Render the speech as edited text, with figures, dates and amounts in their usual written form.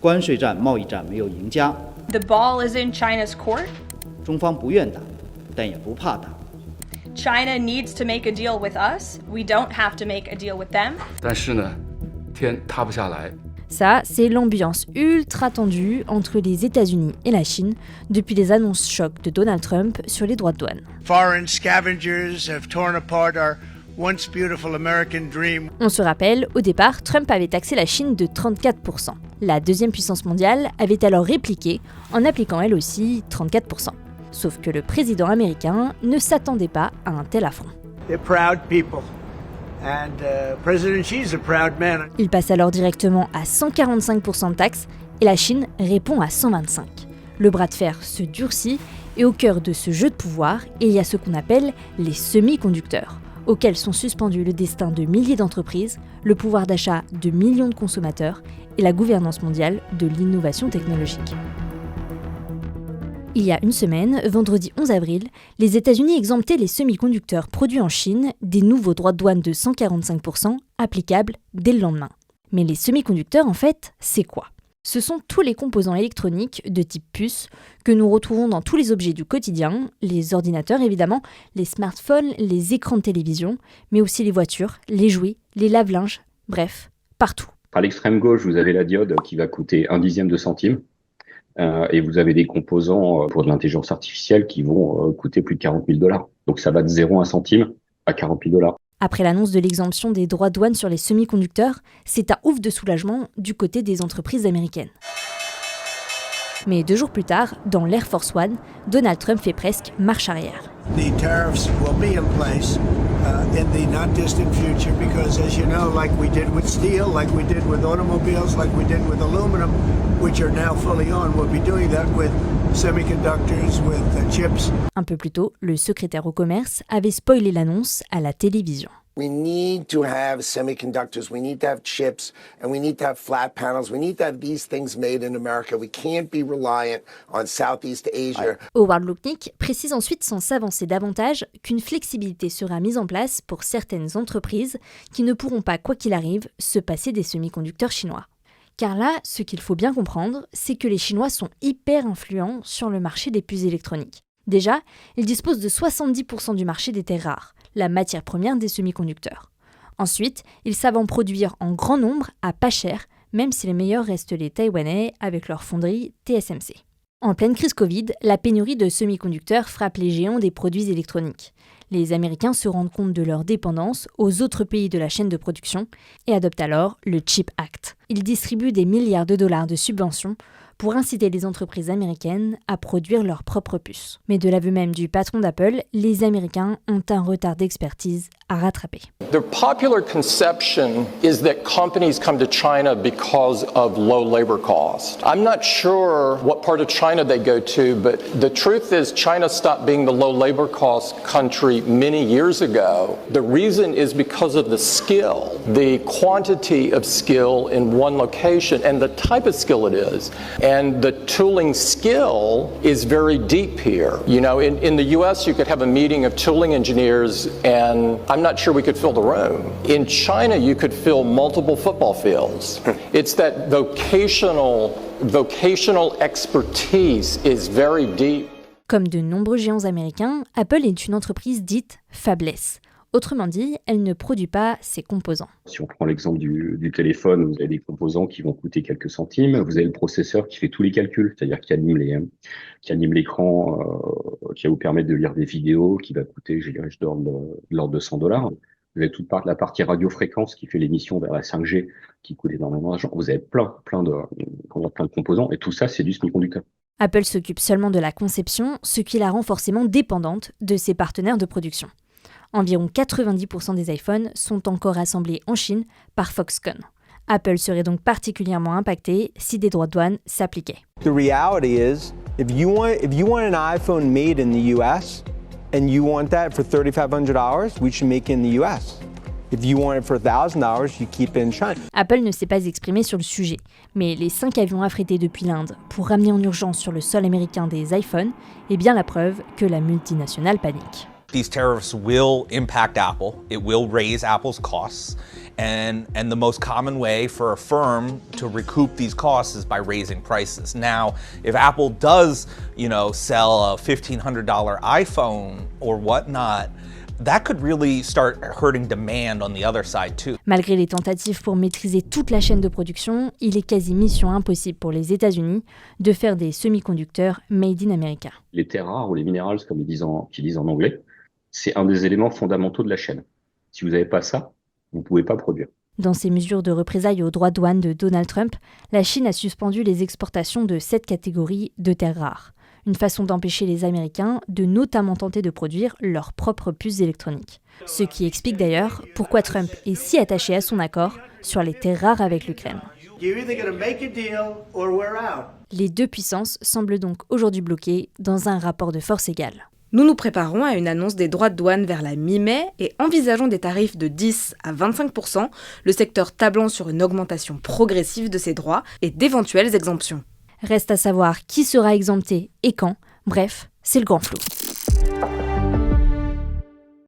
关税战、贸易战没有赢家。The ball is in China's court. 中方不愿打，但也不怕打。China needs to make a deal with us. We don't have to make a deal with them. 但是呢，天塌不下来。Ça, c'est l'ambiance ultra tendue entre les États-Unis et la Chine depuis les annonces chocs de Donald Trump sur les droits de douane. Foreign scavengers have torn apart our once beautiful American dream. On se rappelle, au départ, Trump avait taxé la Chine de 34%. La deuxième puissance mondiale avait alors répliqué en appliquant elle aussi 34%. Sauf que le président américain ne s'attendait pas à un tel affront. They're proud people. And President Xi's a proud man. Il passe alors directement à 145% de taxes et la Chine répond à 125%. Le bras de fer se durcit et au cœur de ce jeu de pouvoir, il y a ce qu'on appelle les semi-conducteurs, auxquels sont suspendus le destin de milliers d'entreprises, le pouvoir d'achat de millions de consommateurs et la gouvernance mondiale de l'innovation technologique. Il y a une semaine, vendredi 11 avril, les États-Unis exemptaient les semi-conducteurs produits en Chine des nouveaux droits de douane de 145% applicables dès le lendemain. Mais les semi-conducteurs, en fait, c'est quoi ? Ce sont tous les composants électroniques de type puce que nous retrouvons dans tous les objets du quotidien, les ordinateurs évidemment, les smartphones, les écrans de télévision, mais aussi les voitures, les jouets, les lave-linges, bref, partout. À l'extrême gauche, vous avez la diode qui va coûter 1/10 de centime. Et vous avez des composants pour de l'intelligence artificielle qui vont coûter plus de $40 000. Donc ça va de 0 à 1 centime à $40 000. Après l'annonce de l'exemption des droits de douane sur les semi-conducteurs, c'est un ouf de soulagement du côté des entreprises américaines. Mais 2 jours plus tard, dans l'Air Force One, Donald Trump fait presque marche arrière. The tariffs will be in place in the not distant future because, as you know, like we did with steel, like we did with automobiles, like we did with aluminum, which are now fully on, we'll be doing that with semiconductors, with chips. Un peu plus tôt, le secrétaire au commerce avait spoilé l'annonce à la télévision. We need to have semiconductors, we need to have chips, and we need to have flat panels. We need to have these things made in America. We can't be reliant on Southeast Asia. Howard Lutnick précise ensuite sans s'avancer davantage qu'une flexibilité sera mise en place pour certaines entreprises qui ne pourront pas, quoi qu'il arrive, se passer des semi-conducteurs chinois. Car là, ce qu'il faut bien comprendre, c'est que les Chinois sont hyper influents sur le marché des puces électroniques. Déjà, ils disposent de 70% du marché des terres rares, la matière première des semi-conducteurs. Ensuite, ils savent en produire en grand nombre à pas cher, même si les meilleurs restent les Taïwanais avec leur fonderie TSMC. En pleine crise Covid, la pénurie de semi-conducteurs frappe les géants des produits électroniques. Les Américains se rendent compte de leur dépendance aux autres pays de la chaîne de production et adoptent alors le CHIPS Act. Ils distribuent des milliards de dollars de subventions pour inciter les entreprises américaines à produire leurs propres puces. Mais de l'aveu même du patron d'Apple, les Américains ont un retard d'expertise à rattraper. The popular conception is that companies come to China because of low labor cost. I'm not sure what part of China they go to, but the truth is China stopped being the low labor cost country many years ago. The reason is because of the skill, the quantity of skill in one location and the type of skill it is. And the tooling skill is very deep here. You know, in the US, you could have a meeting of tooling engineers and I'm not sure we could fill the room. In China, you could fill multiple football fields. It's that vocational expertise is very deep. Comme de nombreux géants américains, Apple est une entreprise dite fabless. Autrement dit, elle ne produit pas ses composants. Si on prend l'exemple du téléphone, vous avez des composants qui vont coûter quelques centimes. Vous avez le processeur qui fait tous les calculs, c'est-à-dire qui anime l'écran, qui va vous permettre de lire des vidéos, qui va coûter, je dirais, de l'ordre de $100. Vous avez toute la partie radiofréquence qui fait l'émission vers la 5G, qui coûte énormément d'argent. Vous avez plein de composants, et tout ça, c'est du semi-conducteur. Apple s'occupe seulement de la conception, ce qui la rend forcément dépendante de ses partenaires de production. Environ 90% des iPhones sont encore assemblés en Chine par Foxconn. Apple serait donc particulièrement impacté si des droits de douane s'appliquaient. The reality is, if you want an iPhone made in the US and you want that for $3,500, we should make it in the US. If you want it for $1,000, you keep it in China. Apple ne s'est pas exprimé sur le sujet, mais les 5 avions affrétés depuis l'Inde pour ramener en urgence sur le sol américain des iPhones est bien la preuve que la multinationale panique. These tariffs will impact Apple. It will raise Apple's costs. And the most common way for a firm to recoup these costs is by raising prices. Now, if Apple does, sell a $1,500 iPhone or whatnot, that could really start hurting demand on the other side too. Malgré les tentatives pour maîtriser toute la chaîne de production, il est quasi mission impossible pour les États-Unis de faire des semi-conducteurs made in America. Les terres rares ou les minerals, comme ils disent en anglais, c'est un des éléments fondamentaux de la chaîne. Si vous n'avez pas ça, vous ne pouvez pas produire. Dans ses mesures de représailles aux droits de douane de Donald Trump, la Chine a suspendu les exportations de 7 catégories de terres rares. Une façon d'empêcher les Américains de notamment tenter de produire leurs propres puces électroniques. Ce qui explique d'ailleurs pourquoi Trump est si attaché à son accord sur les terres rares avec l'Ukraine. Les deux puissances semblent donc aujourd'hui bloquées dans un rapport de force égal. Nous nous préparons à une annonce des droits de douane vers la mi-mai et envisageons des tarifs de 10 à 25%, le secteur tablant sur une augmentation progressive de ses droits et d'éventuelles exemptions. Reste à savoir qui sera exempté et quand. Bref, c'est le grand flou.